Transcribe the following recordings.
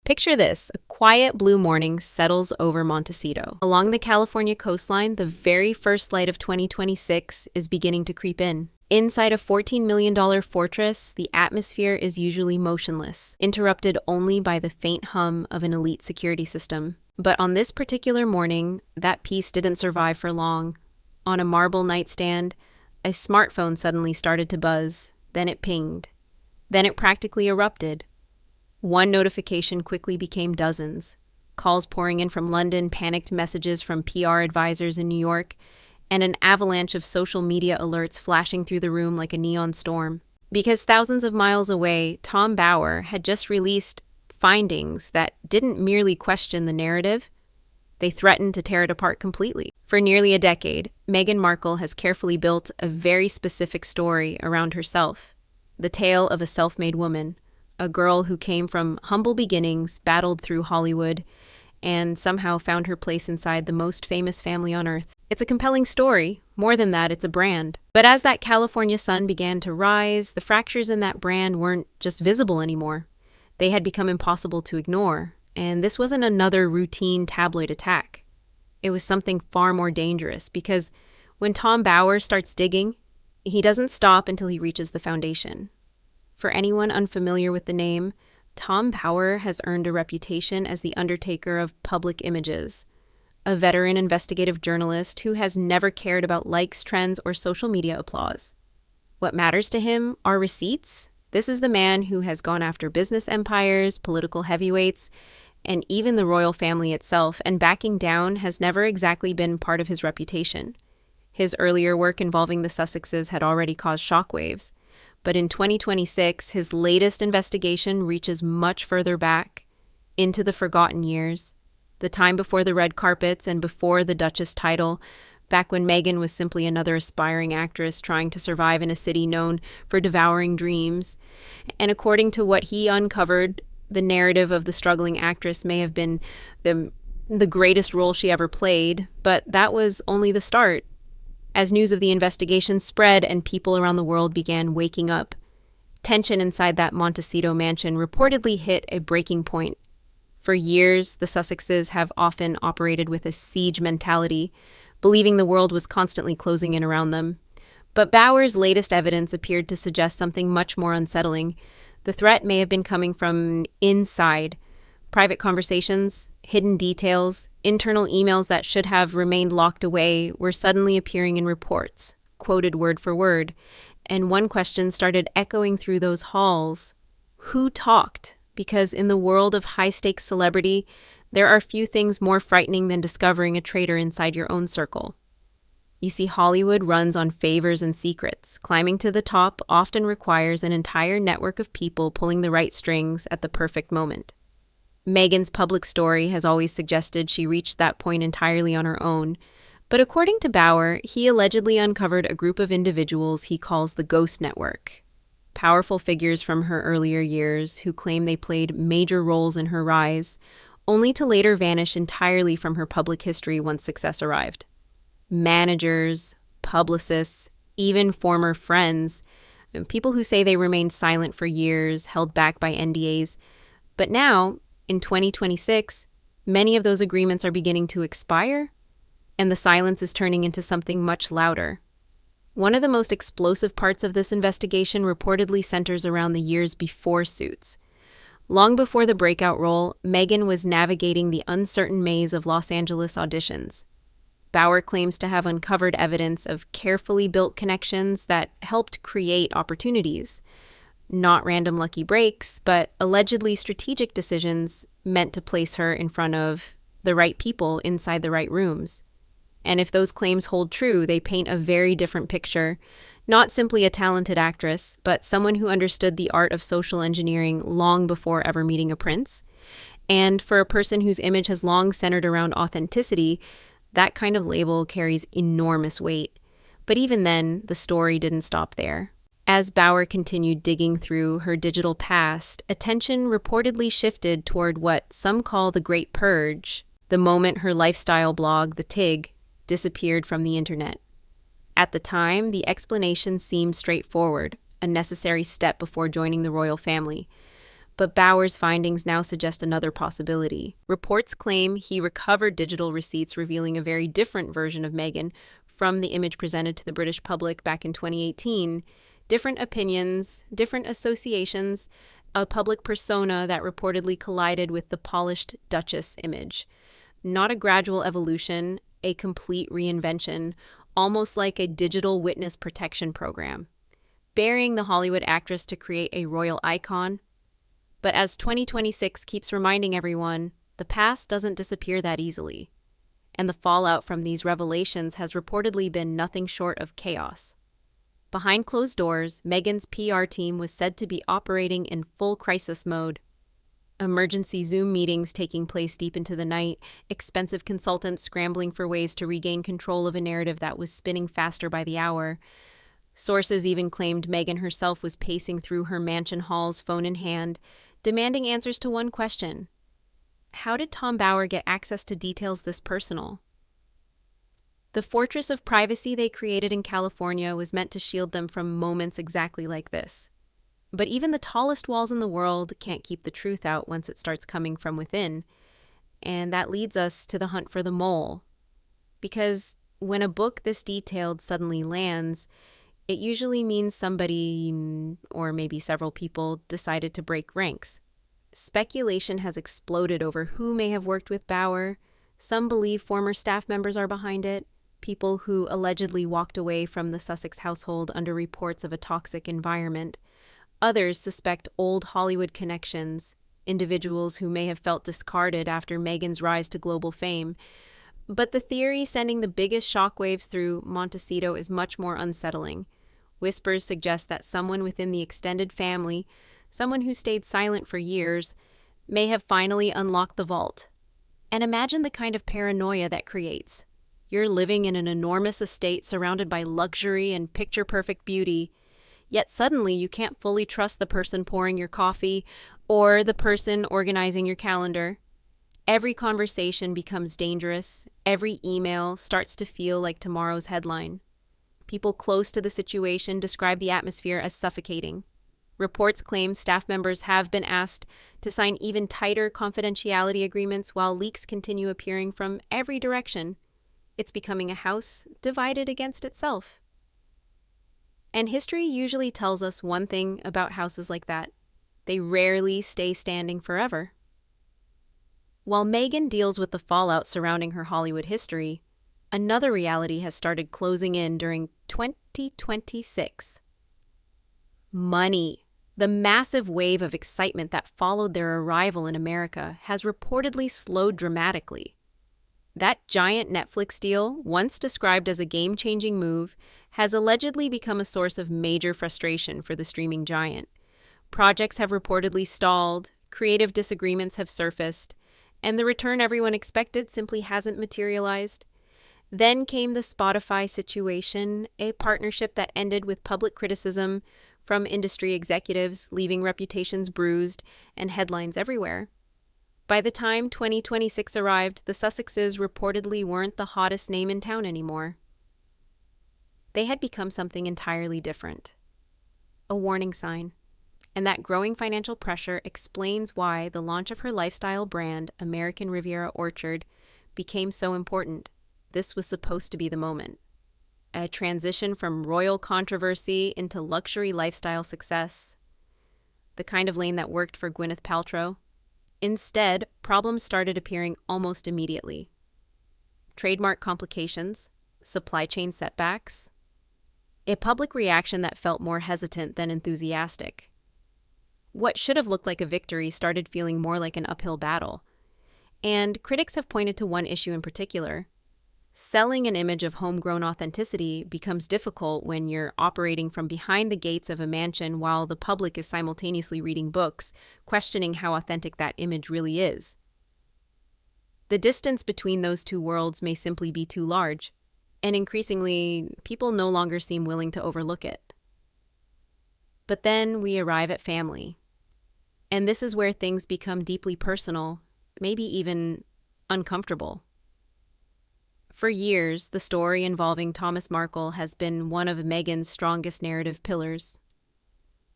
Picture this, a quiet blue morning settles over Montecito. Along the California coastline, the very first light of 2026 is beginning to creep in. Inside a $14 million fortress, the atmosphere is usually motionless, interrupted only by the faint hum of an elite security system. But on this particular morning, that peace didn't survive for long. On a marble nightstand, a smartphone suddenly started to buzz, then it pinged. Then it practically erupted. One notification quickly became dozens. Calls pouring in from London, panicked messages from PR advisors in New York, and an avalanche of social media alerts flashing through the room like a neon storm. Because thousands of miles away, Tom Bower had just released findings that didn't merely question the narrative, they threatened to tear it apart completely. For nearly a decade, Meghan Markle has carefully built a very specific story around herself. The tale of a self-made woman, a girl who came from humble beginnings, battled through Hollywood, and somehow found her place inside the most famous family on earth. It's a compelling story. More than that, it's a brand. But as that California sun began to rise, the fractures in that brand weren't just visible anymore. They had become impossible to ignore, and this wasn't another routine tabloid attack. It was something far more dangerous, because when Tom Bower starts digging, he doesn't stop until he reaches the foundation. For anyone unfamiliar with the name, Tom Bower has earned a reputation as the undertaker of public images, a veteran investigative journalist who has never cared about likes, trends, or social media applause. What matters to him are receipts. This is the man who has gone after business empires, political heavyweights, and even the royal family itself, and backing down has never exactly been part of his reputation. His earlier work involving the Sussexes had already caused shockwaves. But in 2026, his latest investigation reaches much further back, into the forgotten years, the time before the red carpets and before the Duchess title, back when Meghan was simply another aspiring actress trying to survive in a city known for devouring dreams. And according to what he uncovered, the narrative of the struggling actress may have been the greatest role she ever played, but that was only the start. As news of the investigation spread and people around the world began waking up, tension inside that Montecito mansion reportedly hit a breaking point. For years, the Sussexes have often operated with a siege mentality, believing the world was constantly closing in around them. But Bower's latest evidence appeared to suggest something much more unsettling. The threat may have been coming from inside. Private conversations, hidden details, internal emails that should have remained locked away were suddenly appearing in reports, quoted word for word. And one question started echoing through those halls. Who talked? Because in the world of high-stakes celebrity, there are few things more frightening than discovering a traitor inside your own circle. You see, Hollywood runs on favors and secrets. Climbing to the top often requires an entire network of people pulling the right strings at the perfect moment. Meghan's public story has always suggested she reached that point entirely on her own, but according to Bower, he allegedly uncovered a group of individuals he calls the Ghost Network. Powerful figures from her earlier years who claim they played major roles in her rise, only to later vanish entirely from her public history once success arrived. Managers, publicists, even former friends, people who say they remained silent for years, held back by NDAs. But now, in 2026, many of those agreements are beginning to expire, and the silence is turning into something much louder. One of the most explosive parts of this investigation reportedly centers around the years before Suits. Long before the breakout role, Meghan was navigating the uncertain maze of Los Angeles auditions. Bower claims to have uncovered evidence of carefully built connections that helped create opportunities. Not random lucky breaks, but allegedly strategic decisions meant to place her in front of the right people inside the right rooms. And if those claims hold true, they paint a very different picture. Not simply a talented actress, but someone who understood the art of social engineering long before ever meeting a prince. And for a person whose image has long centered around authenticity, that kind of label carries enormous weight. But even then, the story didn't stop there. As Bower continued digging through her digital past, attention reportedly shifted toward what some call the Great Purge, the moment her lifestyle blog, The Tig, disappeared from the internet. At the time, the explanation seemed straightforward, a necessary step before joining the royal family. But Bauer's findings now suggest another possibility. Reports claim he recovered digital receipts revealing a very different version of Meghan from the image presented to the British public back in 2018. Different opinions, different associations, a public persona that reportedly collided with the polished Duchess image. Not a gradual evolution, a complete reinvention, almost like a digital witness protection program, burying the Hollywood actress to create a royal icon. But as 2026 keeps reminding everyone, the past doesn't disappear that easily, and the fallout from these revelations has reportedly been nothing short of chaos. Behind closed doors, Meghan's PR team was said to be operating in full crisis mode. Emergency Zoom meetings taking place deep into the night, expensive consultants scrambling for ways to regain control of a narrative that was spinning faster by the hour. Sources even claimed Meghan herself was pacing through her mansion halls, phone in hand, demanding answers to one question. How did Tom Bauer get access to details this personal? The fortress of privacy they created in California was meant to shield them from moments exactly like this. But even the tallest walls in the world can't keep the truth out once it starts coming from within. And that leads us to the hunt for the mole. Because when a book this detailed suddenly lands, it usually means somebody, or maybe several people, decided to break ranks. Speculation has exploded over who may have worked with Bauer. Some believe former staff members are behind it, people who allegedly walked away from the Sussex household under reports of a toxic environment. Others suspect old Hollywood connections, individuals who may have felt discarded after Meghan's rise to global fame. But the theory sending the biggest shockwaves through Montecito is much more unsettling. Whispers suggest that someone within the extended family, someone who stayed silent for years, may have finally unlocked the vault. And imagine the kind of paranoia that creates. You're living in an enormous estate surrounded by luxury and picture-perfect beauty, yet suddenly you can't fully trust the person pouring your coffee or the person organizing your calendar. Every conversation becomes dangerous. Every email starts to feel like tomorrow's headline. People close to the situation describe the atmosphere as suffocating. Reports claim staff members have been asked to sign even tighter confidentiality agreements while leaks continue appearing from every direction. It's becoming a house divided against itself. And history usually tells us one thing about houses like that. They rarely stay standing forever. While Meghan deals with the fallout surrounding her Hollywood history, another reality has started closing in during 2026. Money. The massive wave of excitement that followed their arrival in America has reportedly slowed dramatically. That giant Netflix deal, once described as a game-changing move, has allegedly become a source of major frustration for the streaming giant. Projects have reportedly stalled, creative disagreements have surfaced, and the return everyone expected simply hasn't materialized. Then came the Spotify situation, a partnership that ended with public criticism from industry executives, leaving reputations bruised and headlines everywhere. By the time 2026 arrived, the Sussexes reportedly weren't the hottest name in town anymore. They had become something entirely different. A warning sign. And that growing financial pressure explains why the launch of her lifestyle brand, American Riviera Orchard, became so important. This was supposed to be the moment. A transition from royal controversy into luxury lifestyle success. The kind of lane that worked for Gwyneth Paltrow. Instead, problems started appearing almost immediately. Trademark complications, supply chain setbacks, a public reaction that felt more hesitant than enthusiastic. What should have looked like a victory started feeling more like an uphill battle. And critics have pointed to one issue in particular. Selling an image of homegrown authenticity becomes difficult when you're operating from behind the gates of a mansion while the public is simultaneously reading books, questioning how authentic that image really is. The distance between those two worlds may simply be too large, and increasingly, people no longer seem willing to overlook it. But then we arrive at family. And this is where things become deeply personal, maybe even uncomfortable. For years, the story involving Thomas Markle has been one of Meghan's strongest narrative pillars.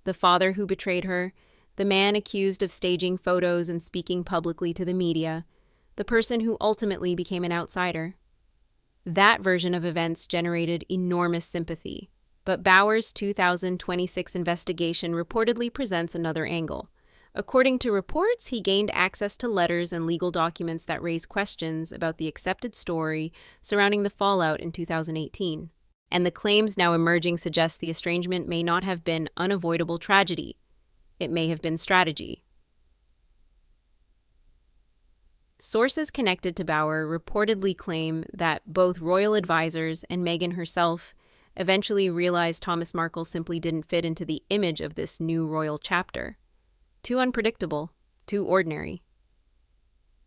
The father who betrayed her, The man accused of staging photos and speaking publicly to the media, the person who ultimately became an outsider. That version of events generated enormous sympathy, but Bauer's 2026 investigation reportedly presents another angle. According to reports, he gained access to letters and legal documents that raise questions about the accepted story surrounding the fallout in 2018. And the claims now emerging suggest the estrangement may not have been unavoidable tragedy. It may have been strategy. Sources connected to Bauer reportedly claim that both royal advisors and Meghan herself eventually realized Thomas Markle simply didn't fit into the image of this new royal chapter. Too unpredictable, too ordinary.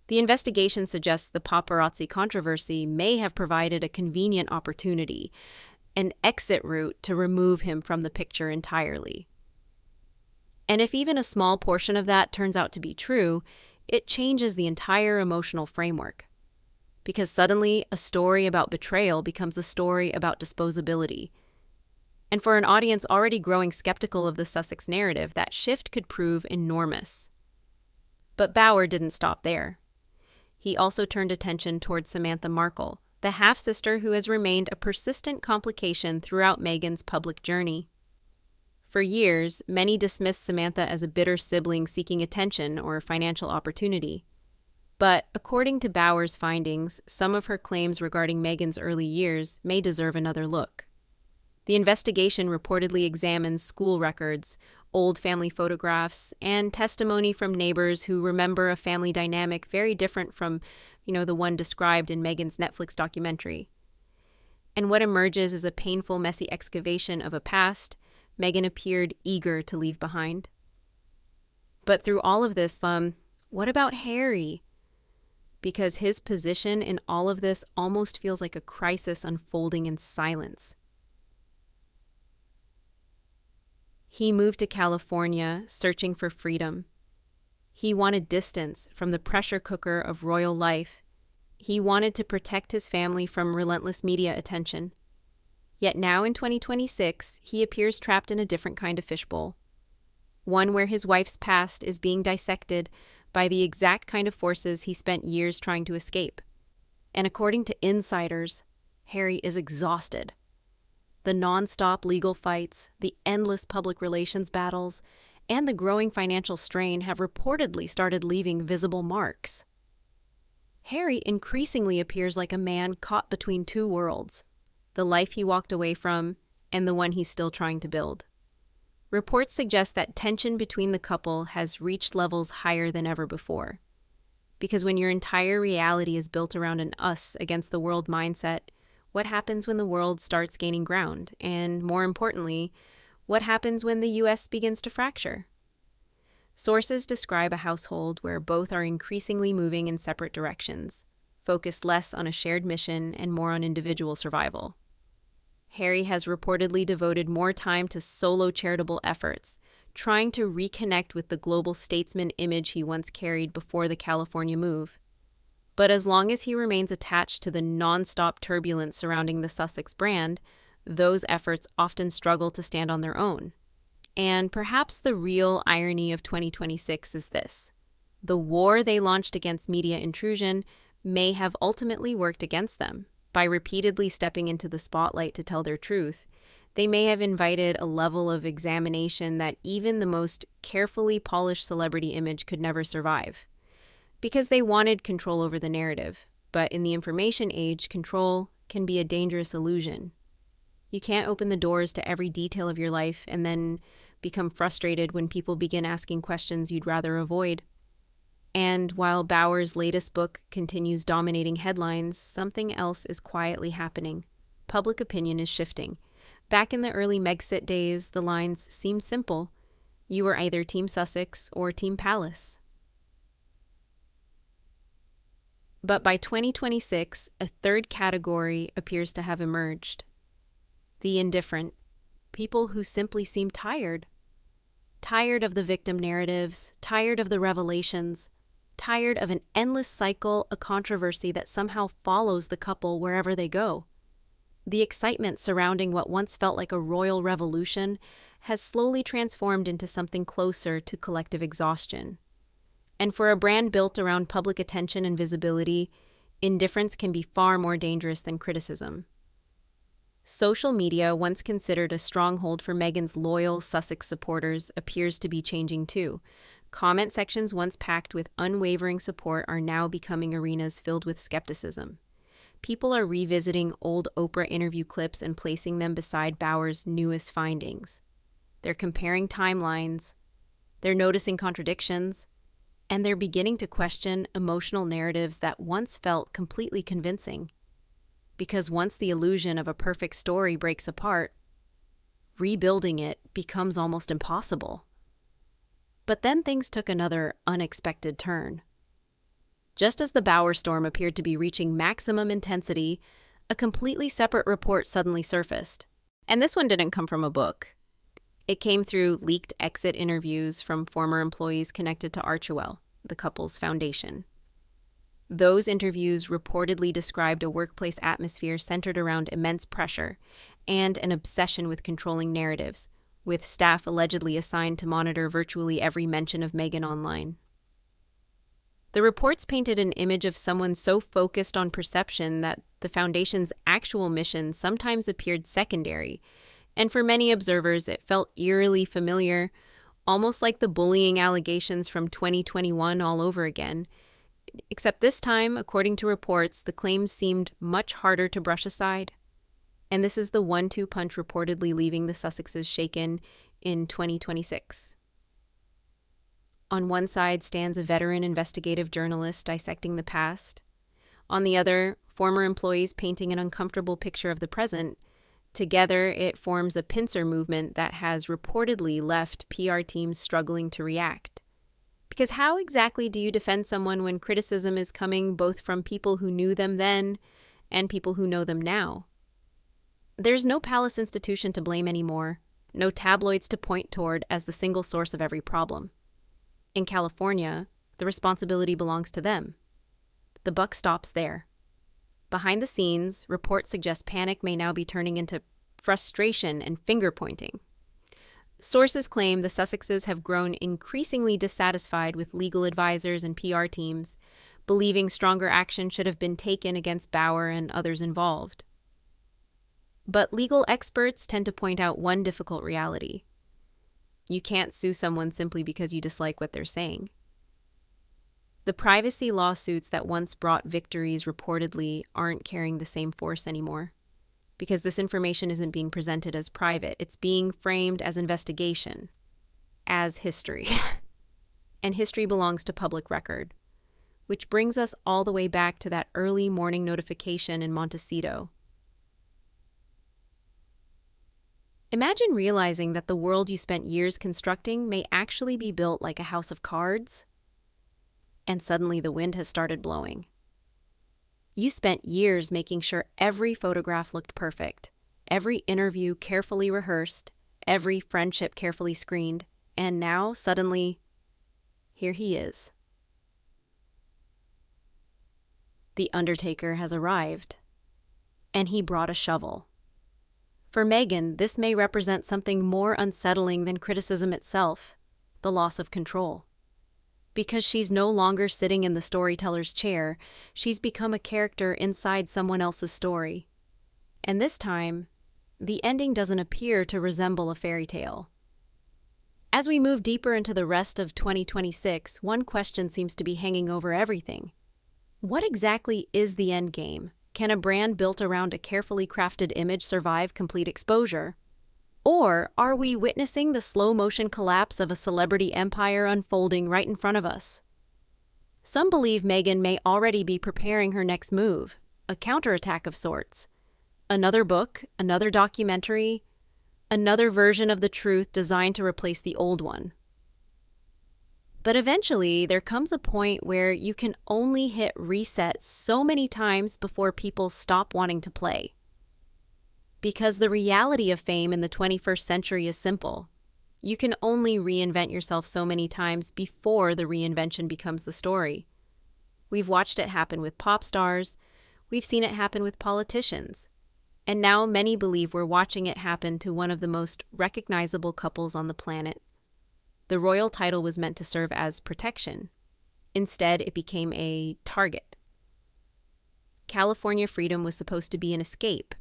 The investigation suggests the paparazzi controversy may have provided a convenient opportunity, an exit route to remove him from the picture entirely. And if even a small portion of that turns out to be true, it changes the entire emotional framework. Because suddenly, a story about betrayal becomes a story about disposability. And for an audience already growing skeptical of the Sussex narrative, that shift could prove enormous. But Bauer didn't stop there. He also turned attention towards Samantha Markle, the half-sister who has remained a persistent complication throughout Meghan's public journey. For years, many dismissed Samantha as a bitter sibling seeking attention or financial opportunity. But according to Bauer's findings, some of her claims regarding Meghan's early years may deserve another look. The investigation reportedly examines school records, old family photographs, and testimony from neighbors who remember a family dynamic very different from, the one described in Meghan's Netflix documentary. And what emerges is a painful, messy excavation of a past Meghan appeared eager to leave behind. But through all of this, what about Harry? Because his position in all of this almost feels like a crisis unfolding in silence. He moved to California, searching for freedom. He wanted distance from the pressure cooker of royal life. He wanted to protect his family from relentless media attention. Yet now in 2026, he appears trapped in a different kind of fishbowl. One where his wife's past is being dissected by the exact kind of forces he spent years trying to escape. And according to insiders, Harry is exhausted. The non-stop legal fights, the endless public relations battles, and the growing financial strain have reportedly started leaving visible marks. Harry increasingly appears like a man caught between two worlds, the life he walked away from and the one he's still trying to build. Reports suggest that tension between the couple has reached levels higher than ever before. Because when your entire reality is built around an us against the world mindset, what happens when the world starts gaining ground? And more importantly, what happens when the US begins to fracture? Sources describe a household where both are increasingly moving in separate directions, focused less on a shared mission and more on individual survival. Harry has reportedly devoted more time to solo charitable efforts, trying to reconnect with the global statesman image he once carried before the California move. But as long as he remains attached to the non-stop turbulence surrounding the Sussex brand, those efforts often struggle to stand on their own. And perhaps the real irony of 2026 is this: the war they launched against media intrusion may have ultimately worked against them. By repeatedly stepping into the spotlight to tell their truth, they may have invited a level of examination that even the most carefully polished celebrity image could never survive. Because they wanted control over the narrative, but in the information age, control can be a dangerous illusion. You can't open the doors to every detail of your life and then become frustrated when people begin asking questions you'd rather avoid. And while Bauer's latest book continues dominating headlines, something else is quietly happening. Public opinion is shifting. Back in the early Megxit days, the lines seemed simple. You were either Team Sussex or Team Palace. But by 2026, a third category appears to have emerged. The indifferent. People who simply seem tired. Tired of the victim narratives, tired of the revelations, tired of an endless cycle, a controversy that somehow follows the couple wherever they go. The excitement surrounding what once felt like a royal revolution has slowly transformed into something closer to collective exhaustion. And for a brand built around public attention and visibility, indifference can be far more dangerous than criticism. Social media, once considered a stronghold for Meghan's loyal Sussex supporters, appears to be changing too. Comment sections once packed with unwavering support are now becoming arenas filled with skepticism. People are revisiting old Oprah interview clips and placing them beside Bauer's newest findings. They're comparing timelines, they're noticing contradictions, and they're beginning to question emotional narratives that once felt completely convincing. Because once the illusion of a perfect story breaks apart, rebuilding it becomes almost impossible. But then things took another unexpected turn. Just as the Bauer storm appeared to be reaching maximum intensity, a completely separate report suddenly surfaced. And this one didn't come from a book. It came through leaked exit interviews from former employees connected to Archewell, the couple's foundation. Those interviews reportedly described a workplace atmosphere centered around immense pressure and an obsession with controlling narratives, with staff allegedly assigned to monitor virtually every mention of Meghan online. The reports painted an image of someone so focused on perception that the foundation's actual mission sometimes appeared secondary, and for many observers it felt eerily familiar, almost like the bullying allegations from 2021 all over again. Except this time, according to reports, the claims seemed much harder to brush aside. And this is the 1-2 punch reportedly leaving the Sussexes shaken in 2026. On one side stands a veteran investigative journalist dissecting the past. On the other, former employees painting an uncomfortable picture of the present. Together, it forms a pincer movement that has reportedly left PR teams struggling to react. Because how exactly do you defend someone when criticism is coming both from people who knew them then and people who know them now? There's no palace institution to blame anymore, no tabloids to point toward as the single source of every problem. In California, the responsibility belongs to them. The buck stops there. Behind the scenes, reports suggest panic may now be turning into frustration and finger-pointing. Sources claim the Sussexes have grown increasingly dissatisfied with legal advisors and PR teams, believing stronger action should have been taken against Bauer and others involved. But legal experts tend to point out one difficult reality. You can't sue someone simply because you dislike what they're saying. The privacy lawsuits that once brought victories reportedly aren't carrying the same force anymore. Because this information isn't being presented as private. It's being framed as investigation, as history. And history belongs to public record, which brings us all the way back to that early morning notification in Montecito. Imagine realizing that the world you spent years constructing may actually be built like a house of cards, and suddenly the wind has started blowing. You spent years making sure every photograph looked perfect, every interview carefully rehearsed, every friendship carefully screened, and now, suddenly, here he is. The undertaker has arrived, and he brought a shovel. For Meghan, this may represent something more unsettling than criticism itself, the loss of control. Because she's no longer sitting in the storyteller's chair, she's become a character inside someone else's story. And this time, the ending doesn't appear to resemble a fairy tale. As we move deeper into the rest of 2026, one question seems to be hanging over everything. What exactly is the endgame? Can a brand built around a carefully crafted image survive complete exposure? Or are we witnessing the slow-motion collapse of a celebrity empire unfolding right in front of us? Some believe Meghan may already be preparing her next move, a counterattack of sorts. Another book, another documentary, another version of the truth designed to replace the old one. But eventually, there comes a point where you can only hit reset so many times before people stop wanting to play. Because the reality of fame in the 21st century is simple. You can only reinvent yourself so many times before the reinvention becomes the story. We've watched it happen with pop stars. We've seen it happen with politicians. And now many believe we're watching it happen to one of the most recognizable couples on the planet. The royal title was meant to serve as protection. Instead, it became a target. California freedom was supposed to be an escape.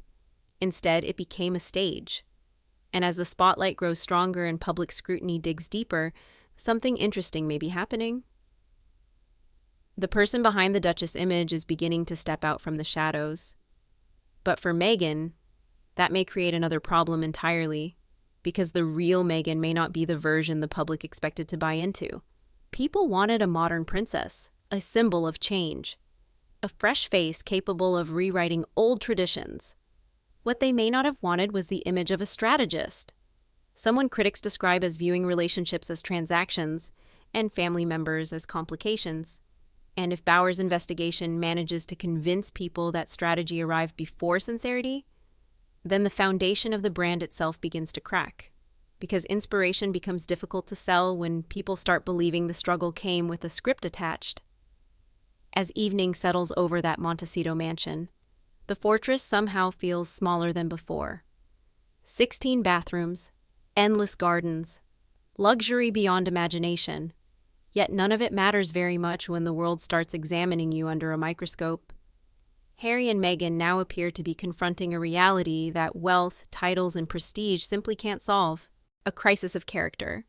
Instead, it became a stage. And as the spotlight grows stronger and public scrutiny digs deeper, something interesting may be happening. The person behind the Duchess image is beginning to step out from the shadows. But for Meghan, that may create another problem entirely, because the real Meghan may not be the version the public expected to buy into. People wanted a modern princess, a symbol of change, a fresh face capable of rewriting old traditions. What they may not have wanted was the image of a strategist, someone critics describe as viewing relationships as transactions and family members as complications. And if Bauer's investigation manages to convince people that strategy arrived before sincerity, then the foundation of the brand itself begins to crack. Because inspiration becomes difficult to sell when people start believing the struggle came with a script attached. As evening settles over that Montecito mansion, the fortress somehow feels smaller than before. 16 bathrooms, endless gardens, luxury beyond imagination. Yet none of it matters very much when the world starts examining you under a microscope. Harry and Meghan now appear to be confronting a reality that wealth, titles, and prestige simply can't solve. A crisis of character.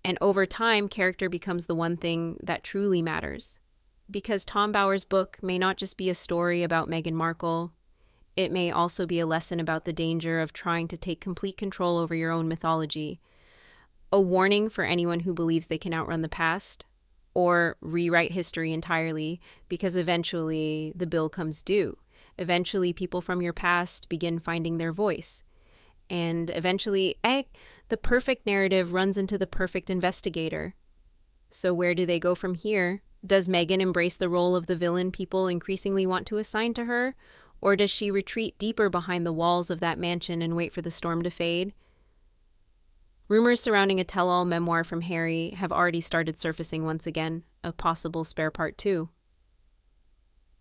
And over time, character becomes the one thing that truly matters. Because Tom Bauer's book may not just be a story about Meghan Markle, it may also be a lesson about the danger of trying to take complete control over your own mythology. A warning for anyone who believes they can outrun the past, or rewrite history entirely, because eventually the bill comes due. Eventually people from your past begin finding their voice. And eventually, the perfect narrative runs into the perfect investigator. So where do they go from here? Does Meghan embrace the role of the villain people increasingly want to assign to her? Or does she retreat deeper behind the walls of that mansion and wait for the storm to fade? Rumors surrounding a tell-all memoir from Harry have already started surfacing once again, a possible spare part 2.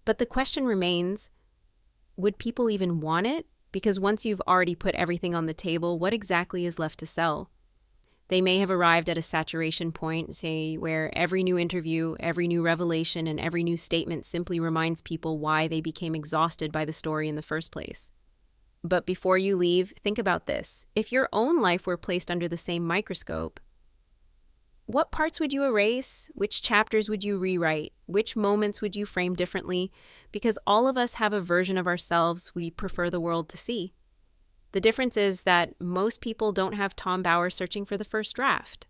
But the question remains, would people even want it? Because once you've already put everything on the table, what exactly is left to sell? They may have arrived at a saturation point, say, where every new interview, every new revelation, and every new statement simply reminds people why they became exhausted by the story in the first place. But before you leave, think about this. If your own life were placed under the same microscope, what parts would you erase? Which chapters would you rewrite? Which moments would you frame differently? Because all of us have a version of ourselves we prefer the world to see. The difference is that most people don't have Tom Bauer searching for the first draft.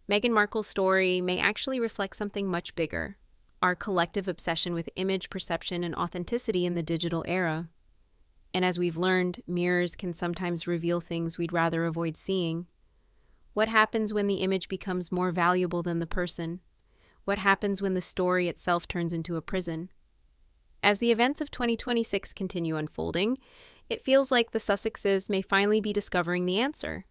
Meghan Markle's story may actually reflect something much bigger, our collective obsession with image, perception, and authenticity in the digital era. And as we've learned, mirrors can sometimes reveal things we'd rather avoid seeing. What happens when the image becomes more valuable than the person? What happens when the story itself turns into a prison? As the events of 2026 continue unfolding, it feels like the Sussexes may finally be discovering the answer.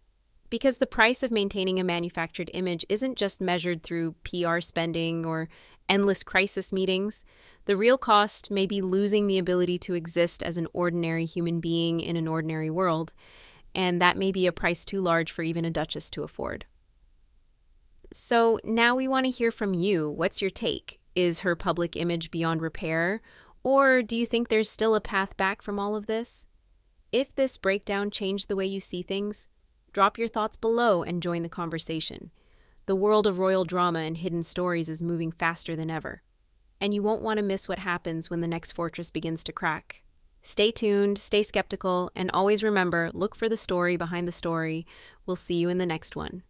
Because the price of maintaining a manufactured image isn't just measured through PR spending or endless crisis meetings. The real cost may be losing the ability to exist as an ordinary human being in an ordinary world, and that may be a price too large for even a duchess to afford. So now we want to hear from you. What's your take? Is her public image beyond repair? Or do you think there's still a path back from all of this? If this breakdown changed the way you see things, drop your thoughts below and join the conversation. The world of royal drama and hidden stories is moving faster than ever. And you won't want to miss what happens when the next fortress begins to crack. Stay tuned, stay skeptical, and always remember, look for the story behind the story. We'll see you in the next one.